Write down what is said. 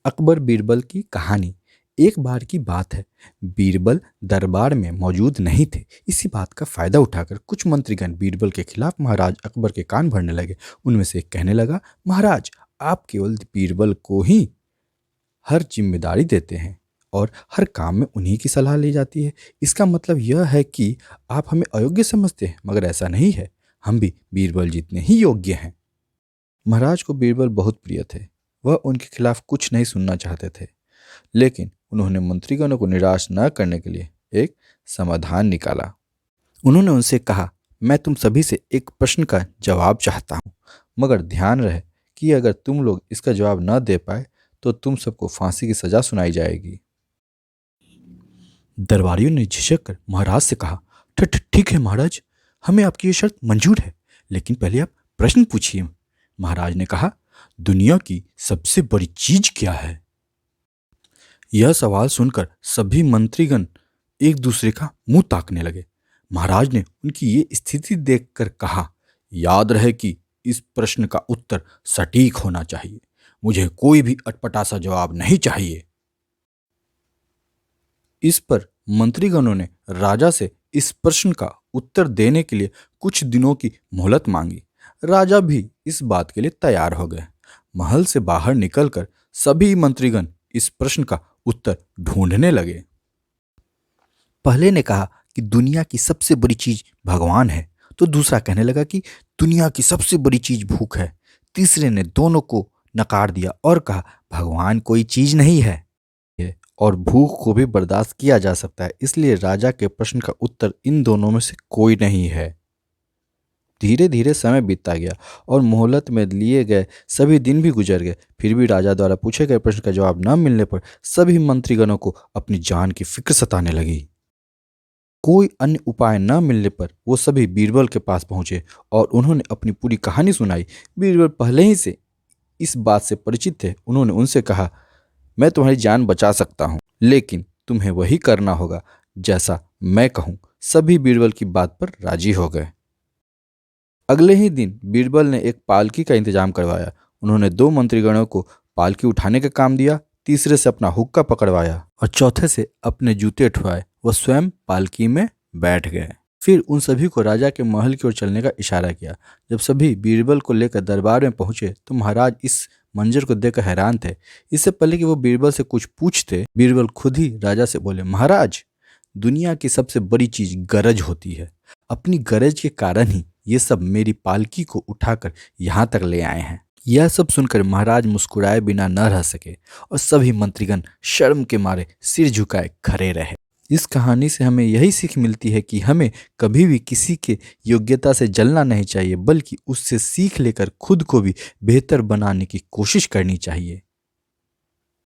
अकबर बीरबल की कहानी। एक बार की बात है, बीरबल दरबार में मौजूद नहीं थे। इसी बात का फायदा उठाकर कुछ मंत्रीगण बीरबल के खिलाफ महाराज अकबर के कान भरने लगे। उनमें से एक कहने लगा, महाराज, आप केवल बीरबल को ही हर जिम्मेदारी देते हैं और हर काम में उन्हीं की सलाह ली जाती है। इसका मतलब यह है कि आप हमें अयोग्य समझते हैं, मगर ऐसा नहीं है। हम भी बीरबल जितने ही योग्य हैं। महाराज को बीरबल बहुत प्रिय थे। वह उनके खिलाफ कुछ नहीं सुनना चाहते थे, लेकिन उन्होंने मंत्रीगणों को निराश न करने के लिए एक समाधान निकाला। उन्होंने उनसे कहा, मैं तुम सभी से एक प्रश्न का जवाब चाहता हूँ, मगर ध्यान रहे कि अगर तुम लोग इसका जवाब न दे पाए तो तुम सबको फांसी की सजा सुनाई जाएगी। दरबारियों ने झिझक कर महाराज से कहा, ठीक है महाराज, हमें आपकी ये शर्त मंजूर है, लेकिन पहले आप प्रश्न पूछिए। महाराज ने कहा, दुनिया की सबसे बड़ी चीज क्या है? यह सवाल सुनकर सभी मंत्रीगण एक दूसरे का मुंह ताकने लगे। महाराज ने उनकी ये स्थिति देखकर कहा, याद रहे कि इस प्रश्न का उत्तर सटीक होना चाहिए। मुझे कोई भी अटपटा सा जवाब नहीं चाहिए। इस पर मंत्रीगणों ने राजा से इस प्रश्न का उत्तर देने के लिए कुछ दिनों की मोहलत मांगी। राजा भी इस बात के लिए तैयार हो गए। महल से बाहर निकलकर सभी मंत्रीगण इस प्रश्न का उत्तर ढूंढने लगे। पहले ने कहा कि दुनिया की सबसे बड़ी चीज भगवान है, तो दूसरा कहने लगा कि दुनिया की सबसे बड़ी चीज भूख है। तीसरे ने दोनों को नकार दिया और कहा, भगवान कोई चीज नहीं है और भूख को भी बर्दाश्त किया जा सकता है, इसलिए राजा के प्रश्न का उत्तर इन दोनों में से कोई नहीं है। धीरे धीरे समय बीतता गया और मोहलत में लिए गए सभी दिन भी गुजर गए। फिर भी राजा द्वारा पूछे गए प्रश्न का जवाब न मिलने पर सभी मंत्रीगणों को अपनी जान की फिक्र सताने लगी। कोई अन्य उपाय न मिलने पर वो सभी बीरबल के पास पहुंचे और उन्होंने अपनी पूरी कहानी सुनाई। बीरबल पहले ही से इस बात से परिचित थे। उन्होंने उनसे कहा, मैं तुम्हारी जान बचा सकता हूं, लेकिन तुम्हें वही करना होगा जैसा मैं कहूं। सभी बीरबल की बात पर राजी हो गए। अगले ही दिन बीरबल ने एक पालकी का इंतजाम करवाया। उन्होंने 2 मंत्रीगणों को पालकी उठाने का काम दिया, तीसरे से अपना हुक्का पकड़वाया और चौथे से अपने जूते उठवाए। वह स्वयं पालकी में बैठ गए। फिर उन सभी को राजा के महल की ओर चलने का इशारा किया। जब सभी बीरबल को लेकर दरबार में पहुंचे तो महाराज इस मंजर को देखकर हैरान थे। इससे पहले कि वो बीरबल से कुछ पूछते, बीरबल खुद ही राजा से बोले, महाराज, दुनिया की सबसे बड़ी चीज गरज होती है। अपनी गरज के कारण ही ये सब मेरी पालकी को उठाकर यहाँ तक ले आए हैं। यह सब सुनकर महाराज मुस्कुराए बिना न रह सके और सभी मंत्रीगण शर्म के मारे सिर झुकाए खड़े रहे। इस कहानी से हमें यही सीख मिलती है कि हमें कभी भी किसी के योग्यता से जलना नहीं चाहिए, बल्कि उससे सीख लेकर खुद को भी बेहतर बनाने की कोशिश करनी चाहिए।